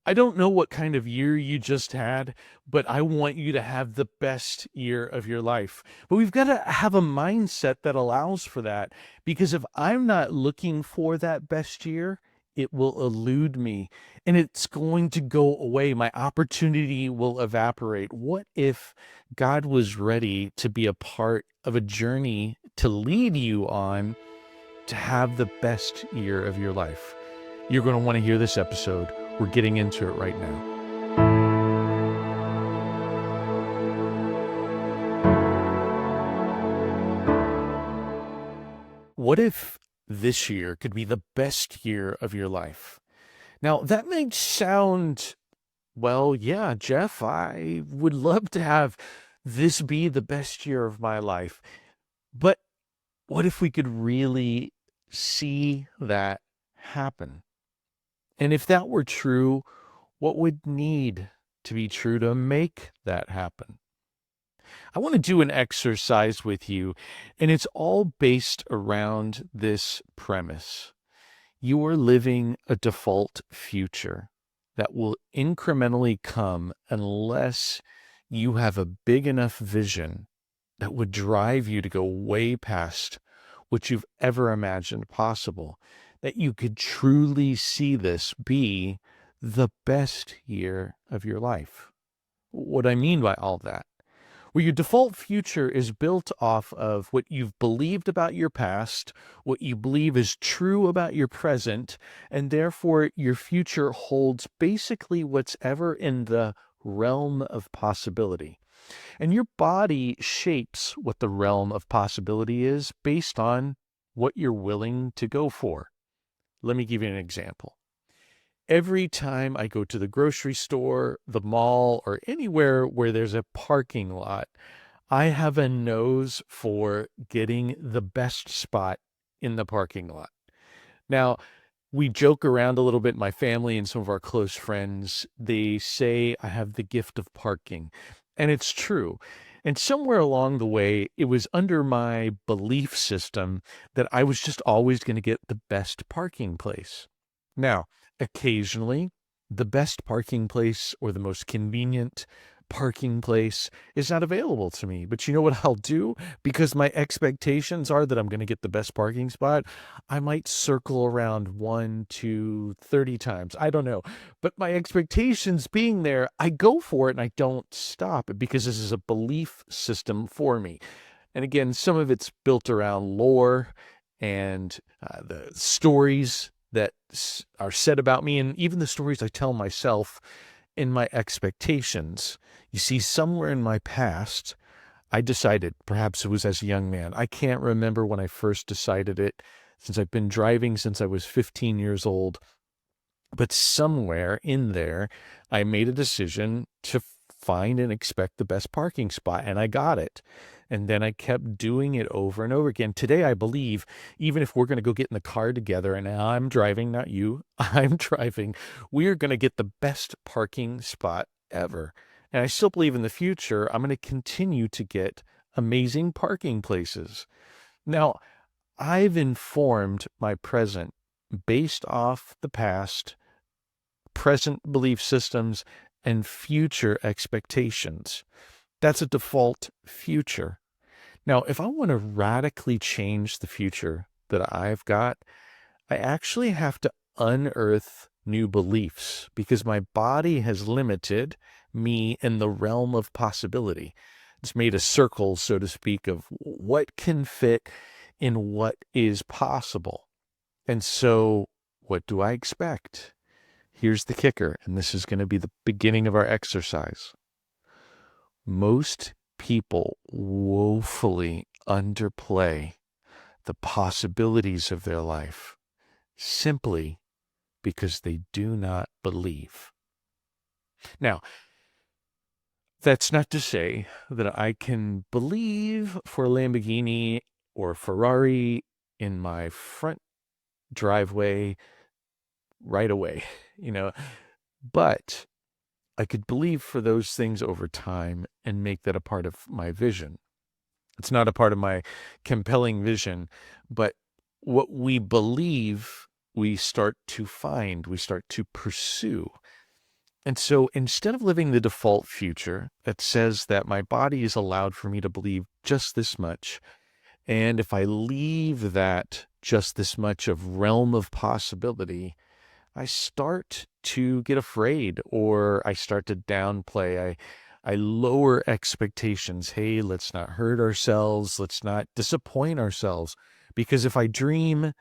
I don't know what kind of year you just had, but I want you to have the best year of your life. But we've got to have a mindset that allows for that, because if I'm not looking for that best year, it will elude me and it's going to go away. My opportunity will evaporate. What if God was ready to be a part of a journey to lead you on to have the best year of your life? You're going to want to hear this episode. We're getting into it right now. What if this year could be the best year of your life? Now, that might sound, well, yeah, Jeff, I would love to have this be the best year of my life. But what if we could really see that happen? And if that were true, what would need to be true to make that happen? I want to do an exercise with you, and it's all based around this premise. You are living a default future that will incrementally come unless you have a big enough vision that would drive you to go way past what you've ever imagined possible, that you could truly see this be the best year of your life. What I mean by all that, where your default future is built off of what you've believed about your past, what you believe is true about your present, and therefore your future holds basically what's ever in the realm of possibility. And your body shapes what the realm of possibility is based on what you're willing to go for. Let me give you an example. Every time I go to the grocery store, the mall, or anywhere where there's a parking lot, I have a nose for getting the best spot in the parking lot. Now, we joke around a little bit, my family and some of our close friends, they say I have the gift of parking. And it's true. And somewhere along the way, it was under my belief system that I was just always going to get the best parking place. Now, occasionally, the best parking place or the most convenient parking place is not available to me. But you know what I'll do? Because my expectations are that I'm going to get the best parking spot, I might circle around 1, 2, 30 times. I don't know. But my expectations being there, I go for it and I don't stop because this is a belief system for me. And again, some of it's built around lore and the stories that are said about me, and even the stories I tell myself in my expectations. You see, somewhere in my past, I decided, perhaps it was as a young man, I can't remember when I first decided it, since I've been driving since I was 15 years old, but somewhere in there, I made a decision to find and expect the best parking spot, and I got it. And then I kept doing it over and over again. Today, I believe, even if we're going to go get in the car together, and I'm driving, not you, I'm driving, we're going to get the best parking spot ever. And I still believe in the future, I'm going to continue to get amazing parking places. Now, I've informed my present based off the past, present belief systems, and future expectations. That's a default future. Now, if I want to radically change the future that I've got, I actually have to unearth new beliefs because my body has limited me in the realm of possibility. It's made a circle, so to speak, of what can fit in what is possible. And so, what do I expect? Here's the kicker, and this is going to be the beginning of our exercise. Most people woefully underplay the possibilities of their life simply because they do not believe. Now, that's not to say that I can believe for a Lamborghini or a Ferrari in my front driveway right away, but I could believe for those things over time and make that a part of my vision. It's not a part of my compelling vision, but what we believe, we start to find, we start to pursue. And so instead of living the default future that says that my body is allowed for me to believe just this much, and if I leave that just this much of realm of possibility, I start to get afraid or I start to downplay. I lower expectations. Hey, let's not hurt ourselves. Let's not disappoint ourselves. Because if I dream,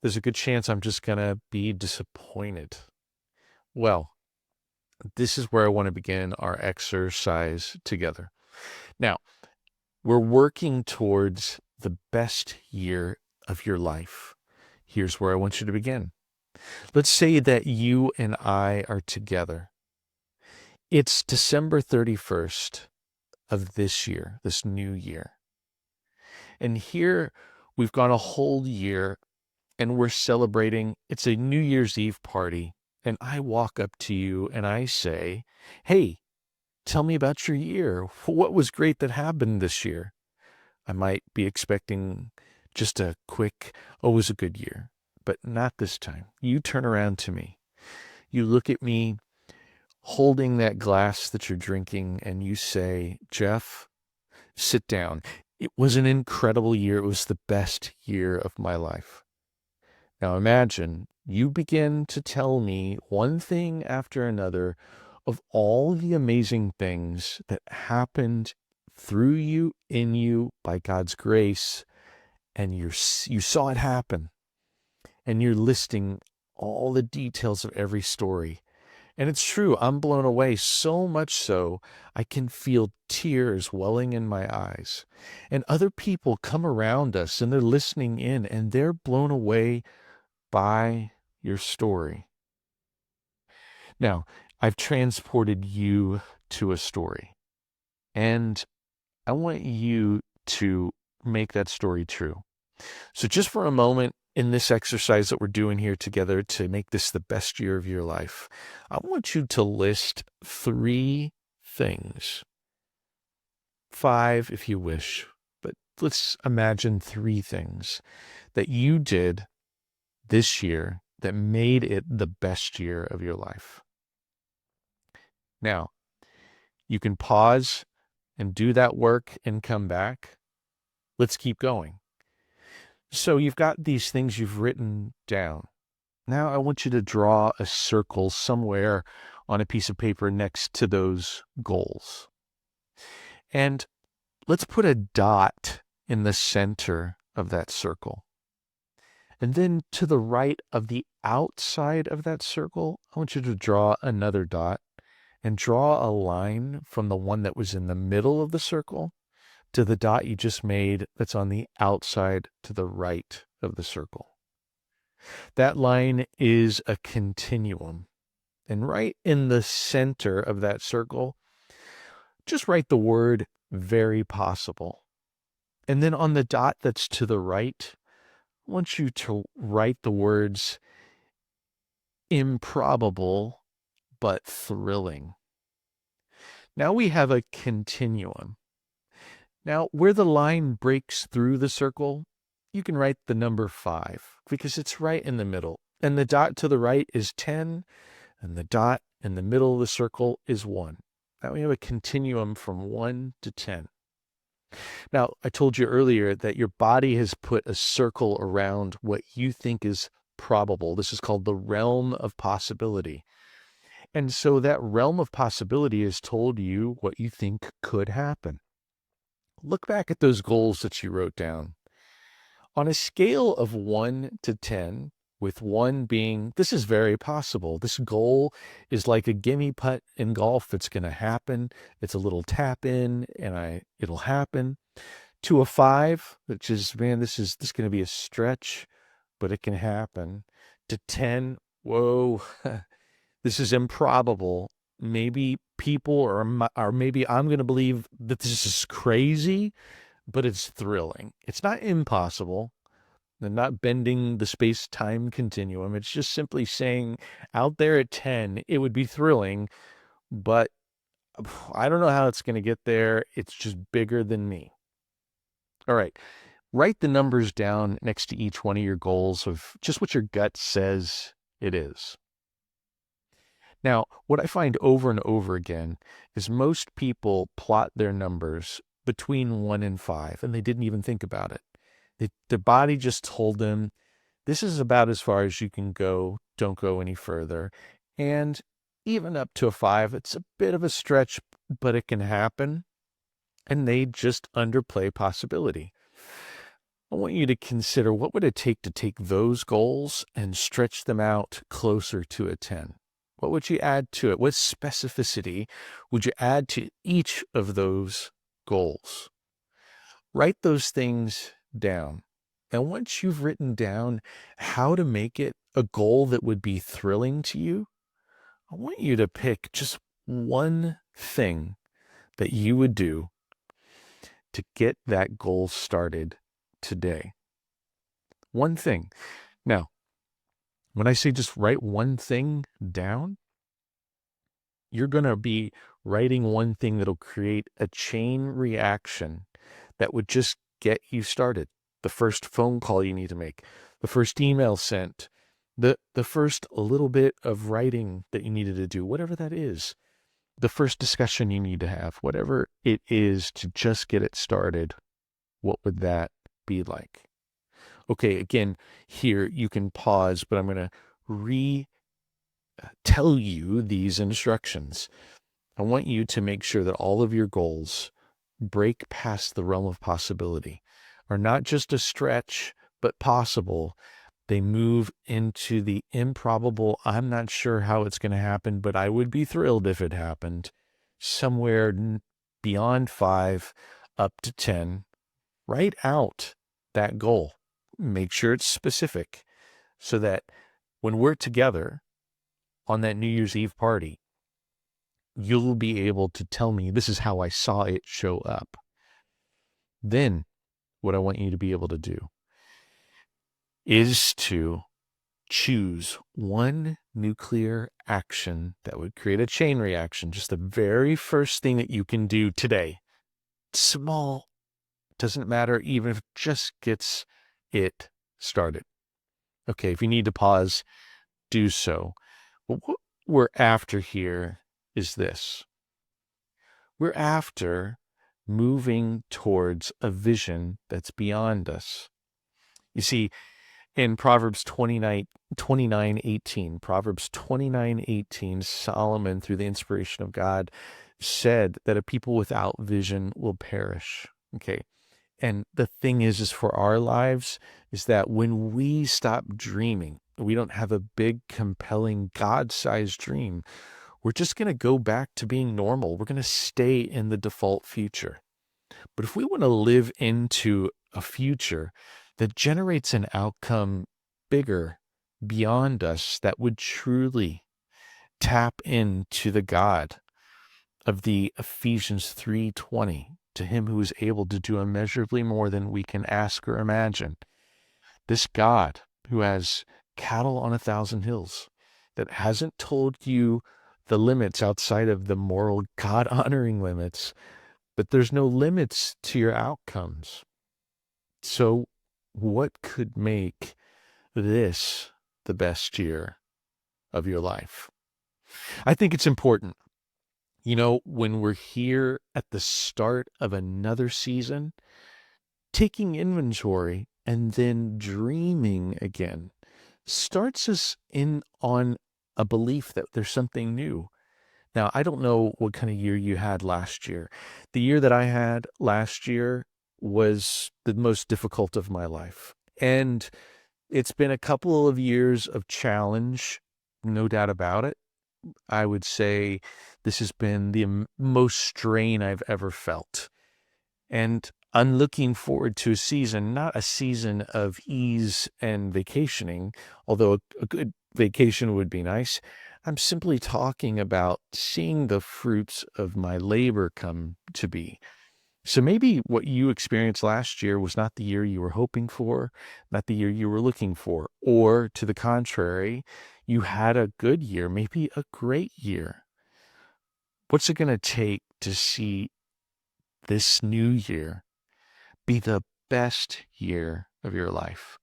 there's a good chance I'm just going to be disappointed. Well, this is where I want to begin our exercise together. Now, we're working towards the best year of your life. Here's where I want you to begin. Let's say that you and I are together. It's December 31st of this year, this new year. And here we've gone a whole year and we're celebrating. It's a New Year's Eve party. And I walk up to you and I say, hey, tell me about your year. What was great that happened this year? I might be expecting just a quick, oh, it was a good year. But not this time. You turn around to me. You look at me holding that glass that you're drinking and you say, Jeff, sit down. It was an incredible year. It was the best year of my life. Now imagine you begin to tell me one thing after another of all the amazing things that happened through you, in you, by God's grace, and you saw it happen. And you're listing all the details of every story. And it's true, I'm blown away, so much so I can feel tears welling in my eyes. And other people come around us and they're listening in and they're blown away by your story. Now, I've transported you to a story, and I want you to make that story true. So just for a moment in this exercise that we're doing here together to make this the best year of your life, I want you to list 3 things, 5 if you wish, but let's imagine 3 things that you did this year that made it the best year of your life. Now, you can pause and do that work and come back. Let's keep going. So you've got these things you've written down. Now I want you to draw a circle somewhere on a piece of paper next to those goals. And let's put a dot in the center of that circle. And then to the right of the outside of that circle, I want you to draw another dot and draw a line from the one that was in the middle of the circle to the dot you just made that's on the outside to the right of the circle. That line is a continuum. And right in the center of that circle, just write the word very possible. And then on the dot that's to the right, I want you to write the words improbable but thrilling. Now we have a continuum. Now, where the line breaks through the circle, you can write the number 5 because it's right in the middle. And the dot to the right is 10, and the dot in the middle of the circle is 1. Now we have a continuum from 1 to 10. Now, I told you earlier that your body has put a circle around what you think is probable. This is called the realm of possibility. And so that realm of possibility has told you what you think could happen. Look back at those goals that you wrote down. On a scale of 1 to 10, with 1 being, this is very possible. This goal is like a gimme putt in golf. It's going to happen. It's a little tap in and it'll happen. To a 5, which is, man, this going to be a stretch, but it can happen. To 10, whoa, this is improbable. Maybe people or maybe I'm going to believe that this is crazy, but it's thrilling. It's not impossible. They're not bending the space-time continuum. It's just simply saying out there at 10, it would be thrilling, but I don't know how it's going to get there. It's just bigger than me. All right. Write the numbers down next to each one of your goals of just what your gut says it is. Now, what I find over and over again is most people plot their numbers between 1 and 5, and they didn't even think about it. The body just told them, this is about as far as you can go. Don't go any further. And even up to a 5, it's a bit of a stretch, but it can happen. And they just underplay possibility. I want you to consider, what would it take to take those goals and stretch them out closer to a 10? What would you add to it? What specificity would you add to each of those goals? Write those things down. And once you've written down how to make it a goal that would be thrilling to you, I want you to pick just one thing that you would do to get that goal started today. One thing. Now, when I say just write one thing down, you're going to be writing one thing that'll create a chain reaction that would just get you started. The first phone call you need to make, the first email sent, the first little bit of writing that you needed to do, whatever that is, the first discussion you need to have, whatever it is to just get it started. What would that be like? Okay, again, here you can pause, but I'm going to tell you these instructions. I want you to make sure that all of your goals break past the realm of possibility, are not just a stretch, but possible. They move into the improbable. I'm not sure how it's going to happen, but I would be thrilled if it happened. Somewhere beyond 5, up to 10. Write out that goal. Make sure it's specific so that when we're together on that New Year's Eve party, you'll be able to tell me, this is how I saw it show up. Then what I want you to be able to do is to choose one nuclear action that would create a chain reaction. Just the very first thing that you can do today. Small, doesn't matter, even if it just gets it started. Okay, if you need to pause, do so. But what we're after here is this. We're after moving towards a vision that's beyond us. You see, in Proverbs 29:18, Proverbs 29:18, Solomon, through the inspiration of God, said that a people without vision will perish. Okay. And the thing is for our lives is that when we stop dreaming, we don't have a big, compelling, God-sized dream, we're just going to go back to being normal. We're going to stay in the default future. But if we want to live into a future that generates an outcome bigger, beyond us, that would truly tap into the God of the Ephesians 3:20, to him who is able to do immeasurably more than we can ask or imagine. This God who has cattle on 1,000 hills, that hasn't told you the limits outside of the moral, God-honoring limits, but there's no limits to your outcomes. So what could make this the best year of your life? I think it's important. You know, when we're here at the start of another season, taking inventory and then dreaming again starts us in on a belief that there's something new. Now, I don't know what kind of year you had last year. The year that I had last year was the most difficult of my life. And it's been a couple of years of challenge, no doubt about it. I would say this has been the most strain I've ever felt. And I'm looking forward to a season, not a season of ease and vacationing, although a good vacation would be nice. I'm simply talking about seeing the fruits of my labor come to be. So maybe what you experienced last year was not the year you were hoping for, not the year you were looking for, or to the contrary, you had a good year, maybe a great year. What's it going to take to see this new year be the best year of your life?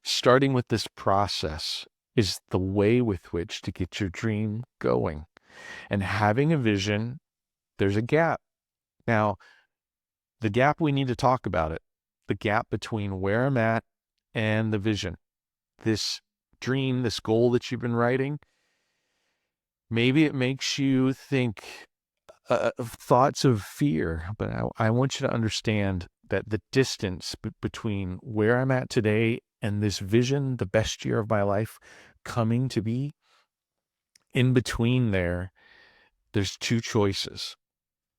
Starting with this process is the way with which to get your dream going. And having a vision, there's a gap. Now, the gap, we need to talk about it. The gap between where I'm at and the vision. This dream, this goal that you've been writing, maybe it makes you think of thoughts of fear, but I want you to understand that the distance between where I'm at today and this vision, the best year of my life coming to be, in between there's two choices.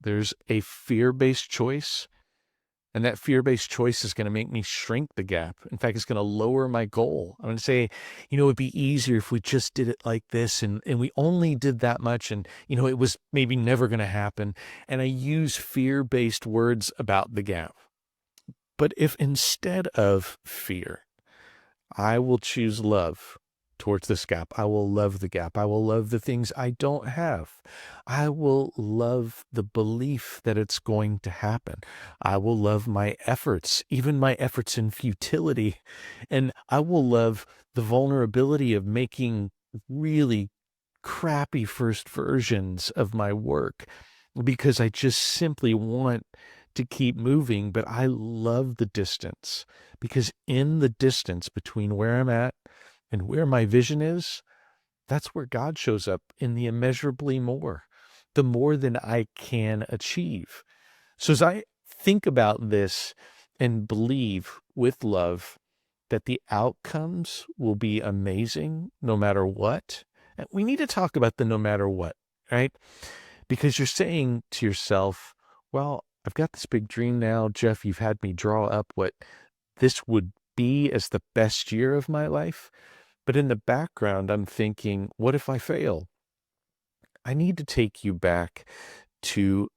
There's a fear-based choice, and that fear-based choice is going to make me shrink the gap. In fact, it's going to lower my goal. I'm going to say, it'd be easier if we just did it like this, and we only did that much, and, it was maybe never going to happen. And I use fear-based words about the gap. But if instead of fear, I will choose love towards this gap, I will love the gap. I will love the things I don't have. I will love the belief that it's going to happen. I will love my efforts, even my efforts in futility. And I will love the vulnerability of making really crappy first versions of my work because I just simply want to keep moving. But I love the distance, because in the distance between where I'm at and where my vision is, that's where God shows up in the immeasurably more, the more than I can achieve. So as I think about this and believe with love that the outcomes will be amazing no matter what, and we need to talk about the no matter what, right? Because you're saying to yourself, well, I've got this big dream now. Jeff, you've had me draw up what this would be as the best year of my life. But in the background, I'm thinking, what if I fail? I need to take you back to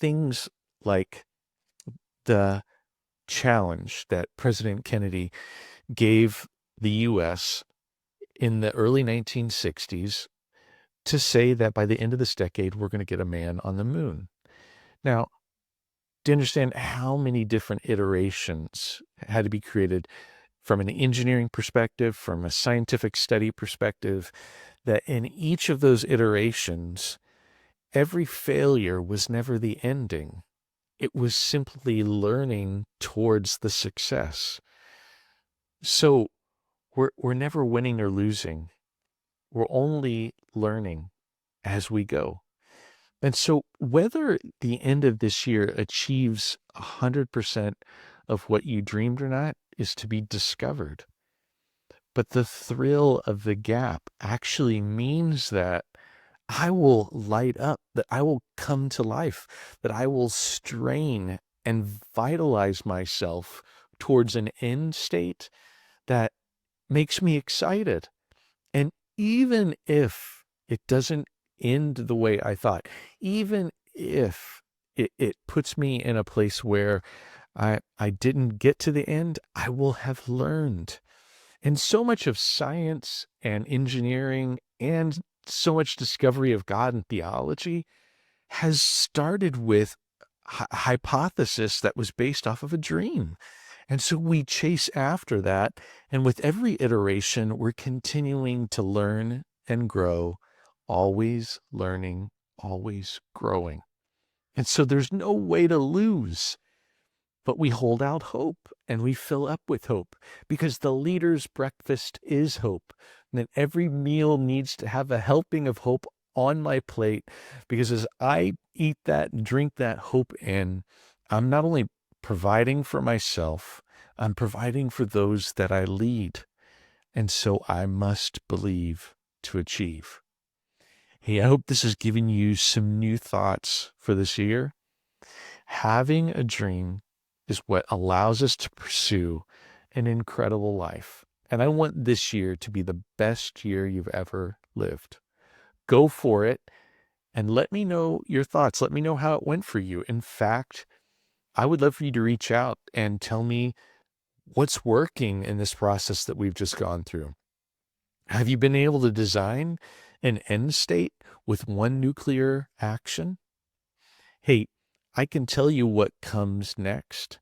things like the challenge that President Kennedy gave the U.S. in the early 1960s to say that by the end of this decade, we're going to get a man on the moon. Now, to understand how many different iterations had to be created from an engineering perspective, from a scientific study perspective, that in each of those iterations, every failure was never the ending. It was simply learning towards the success. So we're never winning or losing. We're only learning as we go. And so whether the end of this year achieves 100% of what you dreamed or not is to be discovered. But the thrill of the gap actually means that I will light up, that I will come to life, that I will strain and vitalize myself towards an end state that makes me excited. And even if it doesn't end the way I thought, even if it puts me in a place where I didn't get to the end, I will have learned. And so much of science and engineering and so much discovery of God and theology has started with hypothesis that was based off of a dream. And so we chase after that. And with every iteration, we're continuing to learn and grow, always learning, always growing. And so there's no way to lose. But we hold out hope and we fill up with hope, because the leader's breakfast is hope. And that every meal needs to have a helping of hope on my plate, because as I eat that and drink that hope in, I'm not only providing for myself, I'm providing for those that I lead. And so I must believe to achieve. Hey, I hope this has given you some new thoughts for this year. Having a dream is what allows us to pursue an incredible life. And I want this year to be the best year you've ever lived. Go for it and let me know your thoughts. Let me know how it went for you. In fact, I would love for you to reach out and tell me what's working in this process that we've just gone through. Have you been able to design an end state with one nuclear action? Hey, I can tell you what comes next,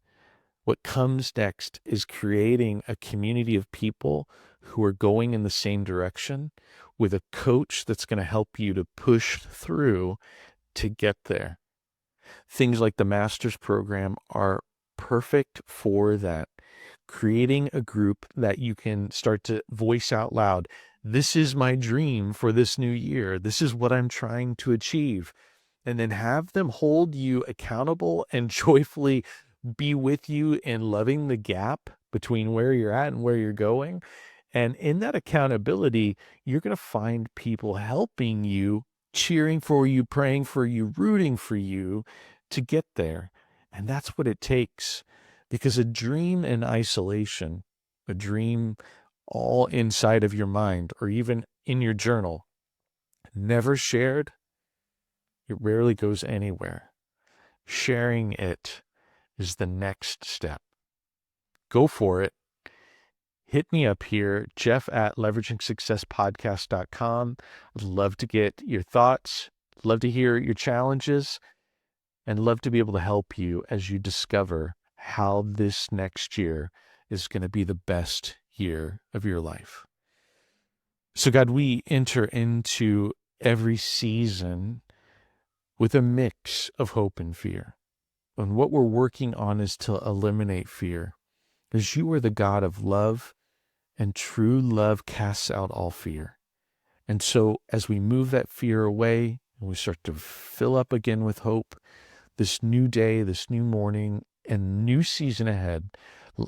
What comes next is creating a community of people who are going in the same direction with a coach that's going to help you to push through to get there. Things like the master's program are perfect for that. Creating a group that you can start to voice out loud. This is my dream for this new year. This is what I'm trying to achieve. And then have them hold you accountable and joyfully be with you in loving the gap between where you're at and where you're going. And in that accountability, you're going to find people helping you, cheering for you, praying for you, rooting for you to get there. And that's what it takes. Because a dream in isolation, a dream all inside of your mind or even in your journal, never shared, it rarely goes anywhere. Sharing it is the next step. Go for it. Hit me up here, Jeff at leveragingsuccesspodcast.com. I'd love to get your thoughts, love to hear your challenges, and love to be able to help you as you discover how this next year is going to be the best year of your life. So God, we enter into every season with a mix of hope and fear. And what we're working on is to eliminate fear, because you are the God of love, and true love casts out all fear. And so as we move that fear away and we start to fill up again with hope, this new day, this new morning, and new season ahead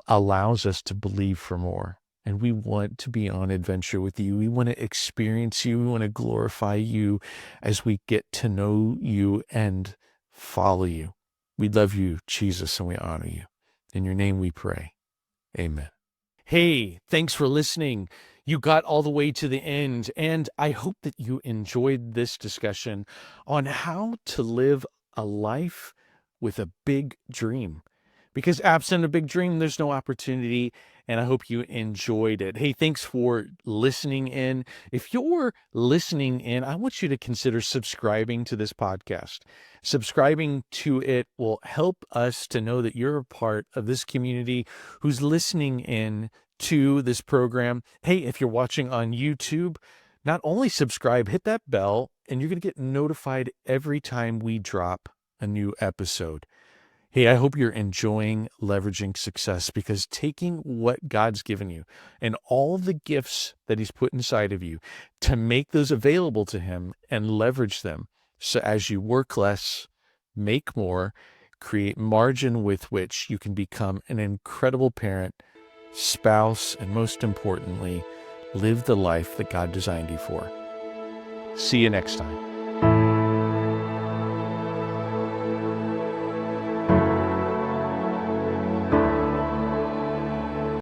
allows us to believe for more. And we want to be on adventure with you. We want to experience you. We want to glorify you as we get to know you and follow you. We love you, Jesus, and we honor you. In your name we pray. Amen. Hey, thanks for listening. You got all the way to the end, and I hope that you enjoyed this discussion on how to live a life with a big dream. Because absent a big dream, there's no opportunity, and I hope you enjoyed it. Hey, thanks for listening in. If you're listening in, I want you to consider subscribing to this podcast. Subscribing to it will help us to know that you're a part of this community who's listening in to this program. Hey, if you're watching on YouTube, not only subscribe, hit that bell, and you're going to get notified every time we drop a new episode. Hey, I hope you're enjoying Leveraging Success, because taking what God's given you and all the gifts that he's put inside of you to make those available to him and leverage them. So as you work less, make more, create margin with which you can become an incredible parent, spouse, and most importantly, live the life that God designed you for. See you next time.